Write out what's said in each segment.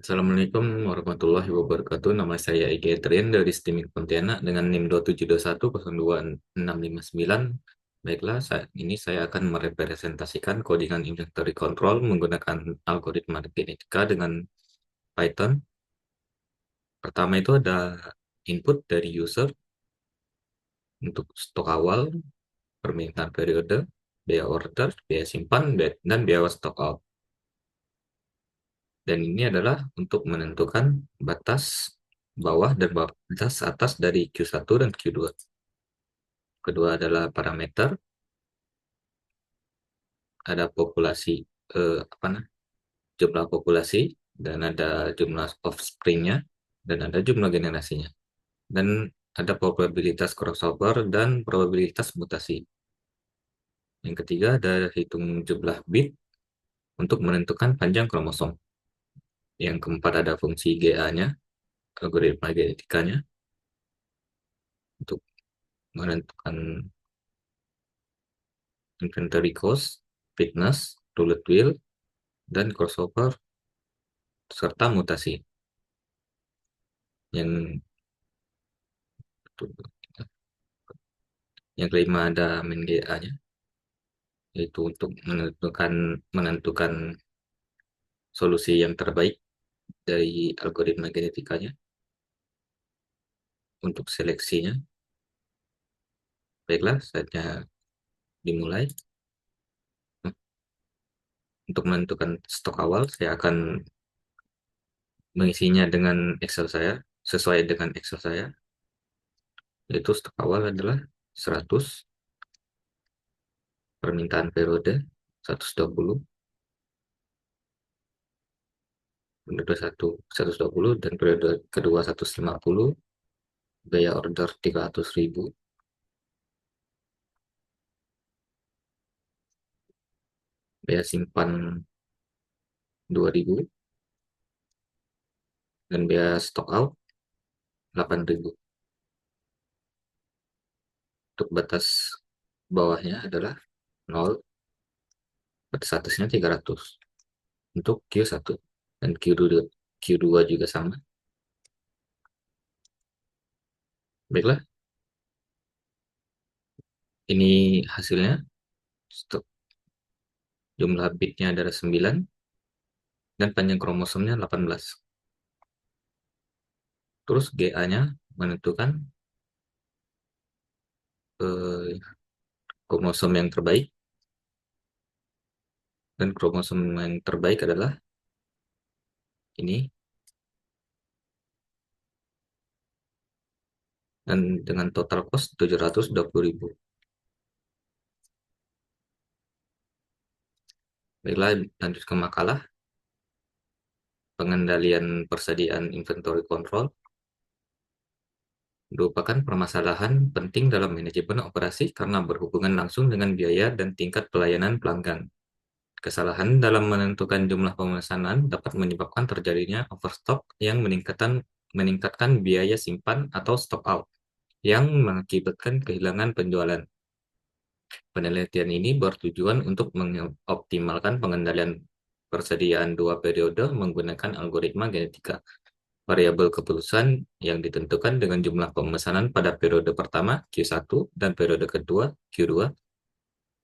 Assalamualaikum warahmatullahi wabarakatuh. Nama saya Egi Etrian dari STIMIK Pontianak dengan NIM 272102659. Baiklah, saat ini saya akan merepresentasikan codingan inventory control menggunakan algoritma genetika dengan Python. Pertama itu ada input dari user untuk stok awal, permintaan periode, biaya order, biaya simpan, dan biaya stok out. Dan ini adalah untuk menentukan batas bawah dan batas atas dari Q1 dan Q2. Kedua adalah parameter, ada populasi, jumlah populasi, dan ada jumlah offspringnya, dan ada jumlah generasinya. Dan ada probabilitas crossover dan probabilitas mutasi. Yang ketiga ada hitung jumlah bit untuk menentukan panjang kromosom. Yang keempat ada fungsi GA-nya, algoritma genetikanya, untuk menentukan inventory cost, fitness, roulette wheel, dan crossover, serta mutasi. Yang yang kelima ada main GA-nya, yaitu untuk menentukan solusi yang terbaik dari algoritma genetikanya untuk seleksinya. Baiklah, saatnya dimulai. Untuk menentukan stok awal, saya akan mengisinya dengan Excel saya, sesuai dengan Excel saya, yaitu stok awal adalah 100, permintaan periode 120, periode 1 120, dan periode kedua 150, biaya order 300.000, biaya simpan 2.000, dan biaya stock out 8.000. Untuk batas bawahnya adalah 0, batas atasnya 300 untuk Q1, dan Q2 juga sama. Baiklah, ini hasilnya. Stok jumlah bitnya adalah 9 dan panjang kromosomnya 18. Terus GA-nya menentukan eh, kromosom yang terbaik, dan kromosom yang terbaik adalah ini, dan dengan total cost 720.000. Baiklah, lanjut ke makalah pengendalian persediaan inventory control. Merupakan permasalahan penting dalam manajemen operasi karena berhubungan langsung dengan biaya dan tingkat pelayanan pelanggan. Kesalahan dalam menentukan jumlah pemesanan dapat menyebabkan terjadinya overstock yang meningkatkan biaya simpan atau stock out, yang mengakibatkan kehilangan penjualan. Penelitian ini bertujuan untuk mengoptimalkan pengendalian persediaan dua periode menggunakan algoritma genetika. Variabel keputusan yang ditentukan dengan jumlah pemesanan pada periode pertama Q1 dan periode kedua Q2.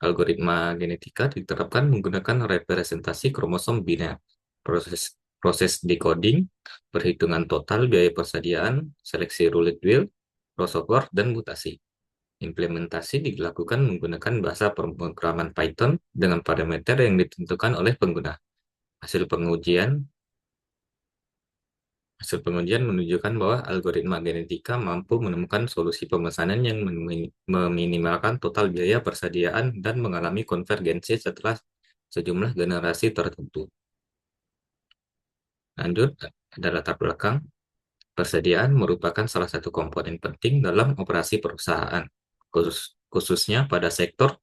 Algoritma genetika diterapkan menggunakan representasi kromosom biner, proses proses decoding, perhitungan total biaya persediaan, seleksi roulette wheel, crossover, dan mutasi. Implementasi dilakukan menggunakan bahasa pemrograman Python dengan parameter yang ditentukan oleh pengguna. Hasil pengujian Hasil pengujian menunjukkan bahwa algoritma genetika mampu menemukan solusi pemesanan yang meminimalkan total biaya persediaan dan mengalami konvergensi setelah sejumlah generasi tertentu. Lanjut, ada latar belakang. Persediaan merupakan salah satu komponen penting dalam operasi perusahaan, khususnya pada sektor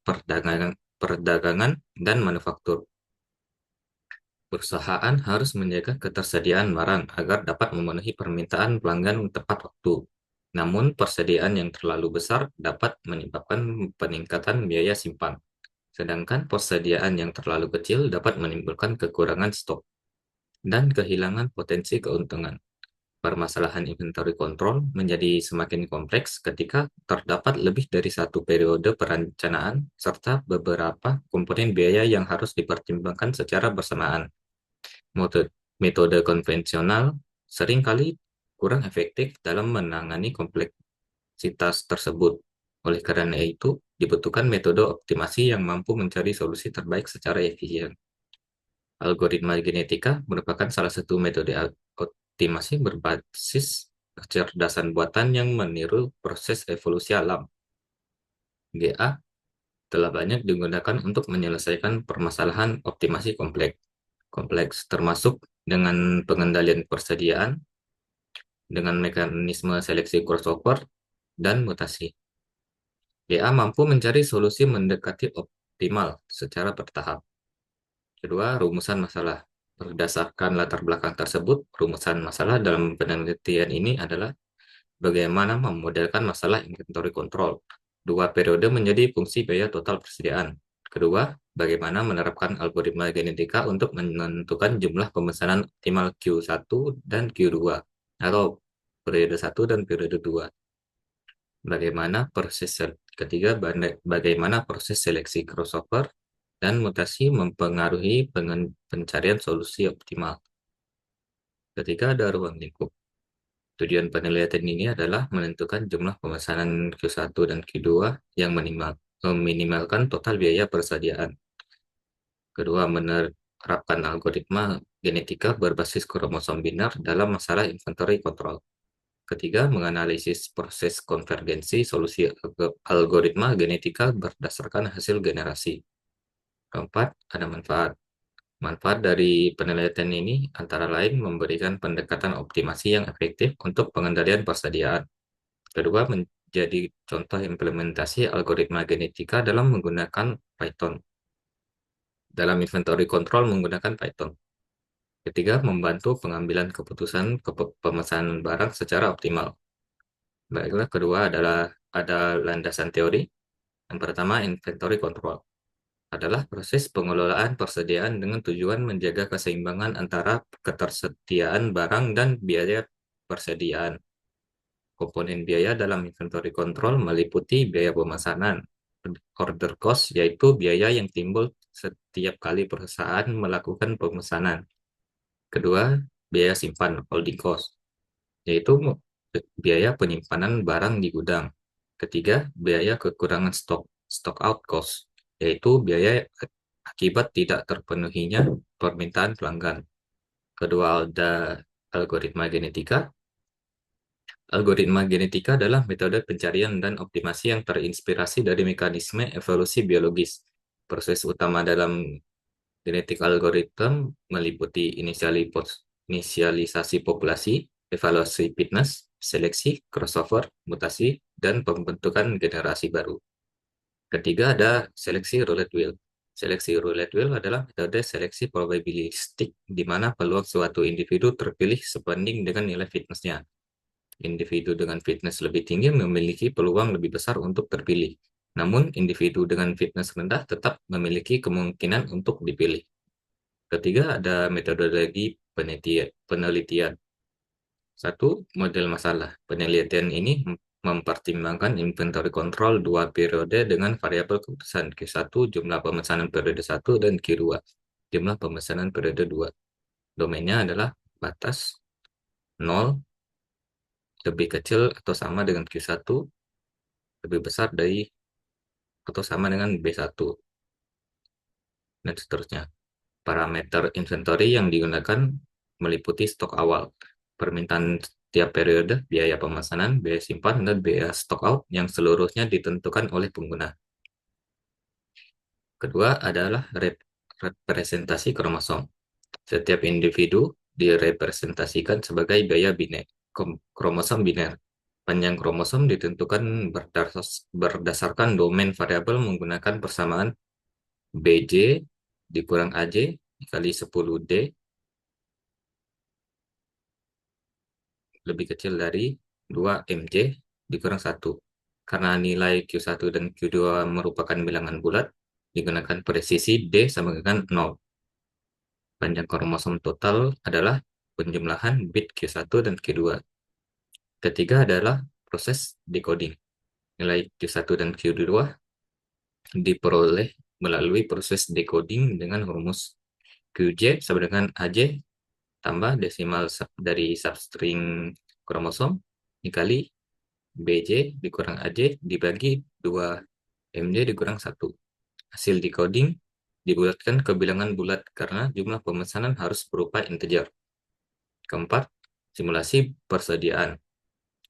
perdagangan dan manufaktur. Perusahaan harus menjaga ketersediaan barang agar dapat memenuhi permintaan pelanggan tepat waktu. Namun, persediaan yang terlalu besar dapat menyebabkan peningkatan biaya simpan, sedangkan persediaan yang terlalu kecil dapat menimbulkan kekurangan stok. dan kehilangan potensi keuntungan. Permasalahan inventory control menjadi semakin kompleks ketika terdapat lebih dari satu periode perencanaan serta beberapa komponen biaya yang harus dipertimbangkan secara bersamaan. Metode konvensional seringkali kurang efektif dalam menangani kompleksitas tersebut. Oleh karena itu, dibutuhkan metode optimasi yang mampu mencari solusi terbaik secara efisien. Algoritma genetika merupakan salah satu metode optimasi berbasis kecerdasan buatan yang meniru proses evolusi alam. GA telah banyak digunakan untuk menyelesaikan permasalahan optimasi kompleks termasuk dengan pengendalian persediaan, dengan mekanisme seleksi crossover, dan mutasi. GA mampu mencari solusi mendekati optimal secara bertahap. Kedua, rumusan masalah. Berdasarkan latar belakang tersebut, rumusan masalah dalam penelitian ini adalah bagaimana memodelkan masalah inventory control. Dua periode menjadi fungsi biaya total persediaan. Kedua, bagaimana menerapkan algoritma genetika untuk menentukan jumlah pemesanan optimal Q1 dan Q2, atau periode 1 dan periode 2. Ketiga, bagaimana proses seleksi crossover dan mutasi mempengaruhi pencarian solusi optimal. Ketiga, ada ruang lingkup. Tujuan penelitian ini adalah menentukan jumlah pemesanan Q1 dan Q2 yang meminimalkan total biaya persediaan. Kedua, menerapkan algoritma genetika berbasis kromosom biner dalam masalah inventory control. Ketiga, menganalisis proses konvergensi solusi algoritma genetika berdasarkan hasil generasi. Keempat, ada manfaat. Manfaat dari penelitian ini antara lain memberikan pendekatan optimasi yang efektif untuk pengendalian persediaan. Kedua, menjadi contoh implementasi algoritma genetika dalam menggunakan Python. Dalam inventory control menggunakan Python. Ketiga, membantu pengambilan keputusan pemesanan barang secara optimal. Baiklah, kedua adalah ada landasan teori. Yang pertama, inventory control adalah proses pengelolaan persediaan dengan tujuan menjaga keseimbangan antara ketersediaan barang dan biaya persediaan. Komponen biaya dalam inventory control meliputi biaya pemesanan, order cost, yaitu biaya yang timbul setiap kali perusahaan melakukan pemesanan. Kedua, biaya simpan, holding cost, yaitu biaya penyimpanan barang di gudang. Ketiga, biaya kekurangan stok, stock out cost, yaitu biaya akibat tidak terpenuhinya permintaan pelanggan. Kedua, ada algoritma genetika. Algoritma genetika adalah metode pencarian dan optimasi yang terinspirasi dari mekanisme evolusi biologis. Proses utama dalam genetik algoritma meliputi inisialisasi populasi, evaluasi fitness, seleksi, crossover, mutasi, dan pembentukan generasi baru. Ketiga ada seleksi roulette wheel. Seleksi roulette wheel adalah metode seleksi probabilistik di mana peluang suatu individu terpilih sebanding dengan nilai fitnessnya. Individu dengan fitness lebih tinggi memiliki peluang lebih besar untuk terpilih. Namun, individu dengan fitness rendah tetap memiliki kemungkinan untuk dipilih. Ketiga, ada metodologi penelitian. Satu, model masalah. Penelitian ini mempertimbangkan inventory control dua periode dengan variabel keputusan. Q1, jumlah pemesanan periode 1, dan Q2, jumlah pemesanan periode 2. Domainnya adalah batas 0, lebih kecil atau sama dengan Q1, lebih besar dari atau sama dengan B1, dan seterusnya. Parameter inventory yang digunakan meliputi stok awal, permintaan tiap periode, biaya pemesanan, biaya simpan, dan biaya stock out yang seluruhnya ditentukan oleh pengguna. Kedua adalah representasi kromosom. Setiap individu direpresentasikan sebagai biaya kromosom biner. Panjang kromosom ditentukan berdasarkan domain variabel menggunakan persamaan BJ dikurang AJ dikali 10D lebih kecil dari 2 MJ dikurang 1. Karena nilai Q1 dan Q2 merupakan bilangan bulat, digunakan presisi D sama dengan 0. Panjang kromosom total adalah penjumlahan bit Q1 dan Q2. Ketiga adalah proses decoding. Nilai Q1 dan Q2 diperoleh melalui proses decoding dengan rumus QJ sama dengan AJ tambah desimal dari substring kromosom dikali BJ dikurang AJ dibagi 2 MJ dikurang 1. Hasil decoding dibulatkan ke bilangan bulat karena jumlah pemesanan harus berupa integer. Keempat, simulasi persediaan.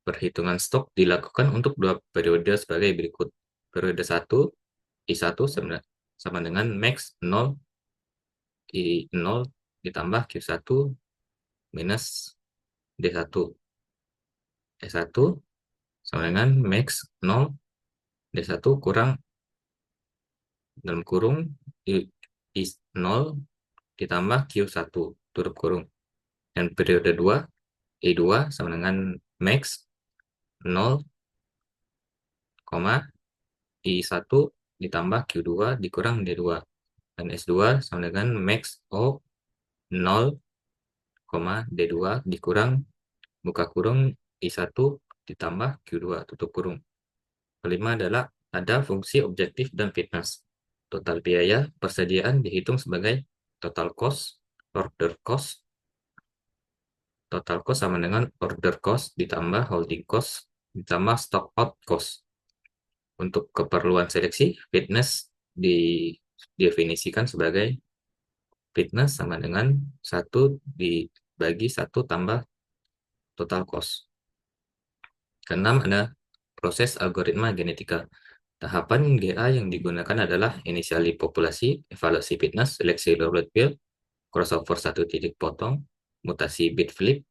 Perhitungan stok dilakukan untuk 2 periode sebagai berikut. Periode 1, I1 sama dengan max 0, I0 ditambah Q1 minus D1. E1 sama dengan max 0, D1 kurang dalam kurung I0 ditambah Q1 tutup kurung. Dan periode 2, I2 sama dengan max 0, I1 ditambah Q2 dikurang D2. Dan S2 sama dengan max O 0, D2 dikurang buka kurung I1 ditambah Q2 tutup kurung. Kelima adalah ada fungsi objektif dan fitness. Total biaya persediaan dihitung sebagai total cost, order cost. Total cost sama dengan order cost ditambah holding cost ditambah stock out cost. Untuk keperluan seleksi, fitness didefinisikan sebagai fitness sama dengan 1 dibagi 1 tambah total cost. Keenam ada proses algoritma genetika. Tahapan GA yang digunakan adalah inisiali populasi, evaluasi fitness, seleksi roulette wheel, crossover 1 titik potong, mutasi bit flip.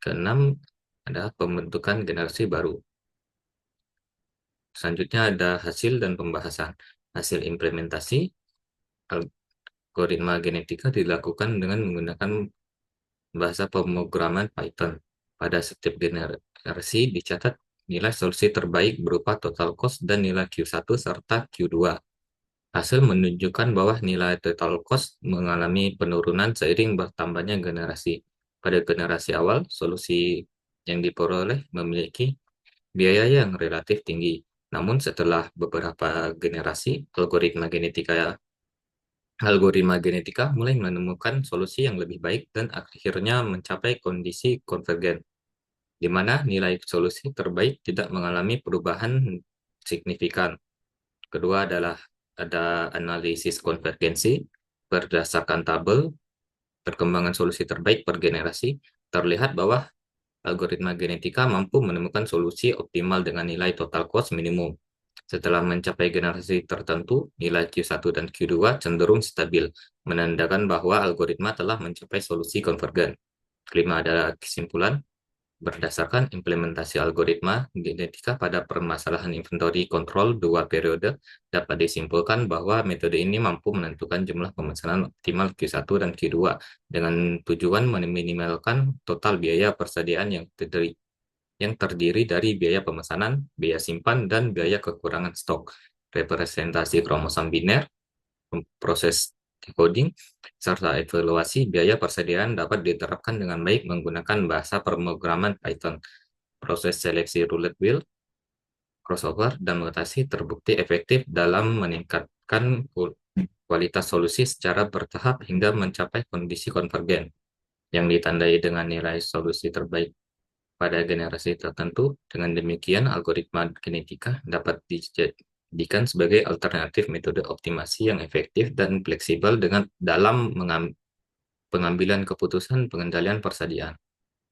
Keenam ada pembentukan generasi baru. Selanjutnya ada hasil dan pembahasan. Hasil implementasi algoritma genetika dilakukan dengan menggunakan bahasa pemrograman Python. Pada setiap generasi dicatat nilai solusi terbaik berupa total cost dan nilai Q1 serta Q2. Hasil menunjukkan bahwa nilai total cost mengalami penurunan seiring bertambahnya generasi. Pada generasi awal, solusi yang diperoleh memiliki biaya yang relatif tinggi. Namun setelah beberapa generasi, algoritma genetika mulai menemukan solusi yang lebih baik dan akhirnya mencapai kondisi konvergen, di mana nilai solusi terbaik tidak mengalami perubahan signifikan. Kedua adalah ada analisis konvergensi berdasarkan tabel perkembangan solusi terbaik per generasi. Terlihat bahwa algoritma genetika mampu menemukan solusi optimal dengan nilai total cost minimum. Setelah mencapai generasi tertentu, nilai Q1 dan Q2 cenderung stabil, menandakan bahwa algoritma telah mencapai solusi konvergen. Kelima adalah kesimpulan. Berdasarkan implementasi algoritma genetika pada permasalahan inventory control 2 periode, dapat disimpulkan bahwa metode ini mampu menentukan jumlah pemesanan optimal Q1 dan Q2 dengan tujuan meminimalkan total biaya persediaan yang terdiri dari biaya pemesanan, biaya simpan, dan biaya kekurangan stok. Representasi kromosom biner, proses decoding, serta evaluasi biaya persediaan dapat diterapkan dengan baik menggunakan bahasa pemrograman Python. Proses seleksi roulette wheel, crossover, dan mutasi terbukti efektif dalam meningkatkan kualitas solusi secara bertahap hingga mencapai kondisi konvergen, yang ditandai dengan nilai solusi terbaik pada generasi tertentu. Dengan demikian, algoritma genetika dapat dijadikan sebagai alternatif metode optimasi yang efektif dan fleksibel dalam pengambilan keputusan pengendalian persediaan.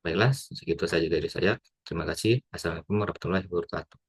Baiklah, segitu saja dari saya. Terima kasih. Assalamualaikum warahmatullahi wabarakatuh.